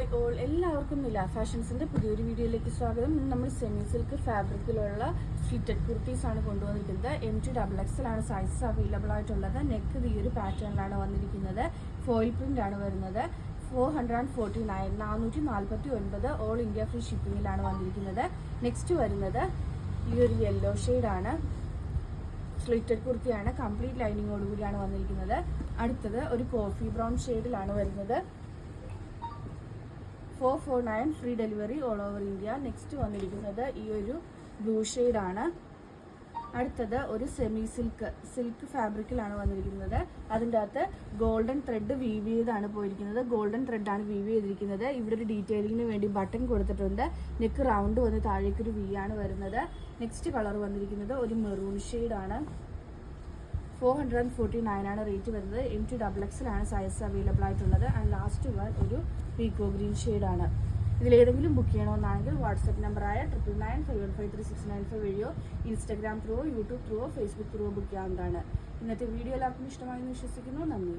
Hi all, എല്ലാവർക്കും നില ഫാഷൻസിൻ്റെ പുതിയൊരു വീഡിയോയിലേക്ക് സ്വാഗതം. നമ്മൾ സെമി സിൽക്ക് ഫാബ്രിക്കിലുള്ള സ്ലിറ്റഡ് കുർത്തീസ് ആണ് കൊണ്ടുവന്നിരിക്കുന്നത്. M2XXL ആണ് സൈസസ് അവൈലബിൾ ആയിട്ടുള്ളത്. നെക്ക് ഈ ഒരു പാറ്റേണിലാണ് വന്നിരിക്കുന്നത്. ഫോയിൽ പ്രിൻ്റ് ആണ് വരുന്നത്. 449 449 ഓൾ ഇന്ത്യ ഫ്രീ ഷിപ്പിങ്ങിലാണ് വന്നിരിക്കുന്നത്. നെക്സ്റ്റ് വരുന്നത് ഈ ഒരു യെല്ലോ ഷെയ്ഡാണ്. സ്ലിറ്റഡ് കുർത്തിയാണ്, കംപ്ലീറ്റ് ലൈനിങ്ങോടുകൂടിയാണ് വന്നിരിക്കുന്നത്. അടുത്തത് ഒരു കോഫി ബ്രൗൺ ഷെയ്ഡിലാണ് വരുന്നത്. 449 free delivery all over India. Next വന്നിരിക്കുന്നത് ഈ ഒരു ബ്ലൂ ഷെയ്ഡാണ്. അടുത്തത് ഒരു സെമി സിൽക്ക് ഫാബ്രിക്കിലാണ് വന്നിരിക്കുന്നത്. അതിൻ്റെ അകത്ത് ഗോൾഡൻ ത്രെഡ് വീവ് ചെയ്താണ് പോയിരിക്കുന്നത്. ഗോൾഡൻ ത്രെഡാണ് വീവ് ചെയ്തിരിക്കുന്നത്. ഇവിടെ ഒരു ഡീറ്റെയിലിങ്ങിന് വേണ്ടി ബട്ടൺ കൊടുത്തിട്ടുണ്ട്. നെക്ക് റൗണ്ട് വന്ന് താഴേക്കൊരു വി ആണ് വരുന്നത്. നെക്സ്റ്റ് കളർ വന്നിരിക്കുന്നത് ഒരു മെറൂൺ ഷെയ്ഡാണ്. 449 ആണ് റേറ്റ് വരുന്നത്. M2XXL ആണ് സൈസ് അവൈലബിൾ ആയിട്ടുള്ളത്. ആൻഡ് ലാസ്റ്റ് വൺ ഒരു പീക്കോ ഗ്രീൻ ഷെയ്ഡാണ്. ഇതിലേതെങ്കിലും ബുക്ക് ചെയ്യണമെന്നാണെങ്കിൽ വാട്സപ്പ് നമ്പറായ 9995153695 വഴിയോ ഇൻസ്റ്റാഗ്രാം ത്രൂവോ യൂട്യൂബ് ത്രൂവോ ഫേസ്ബുക്ക് ത്രൂവോ ബുക്ക് ചെയ്യാവുന്നതാണ്. ഇന്നത്തെ വീഡിയോ എല്ലാവർക്കും ഇഷ്ടമായെന്ന് വിശ്വസിക്കുന്നു. നന്ദി.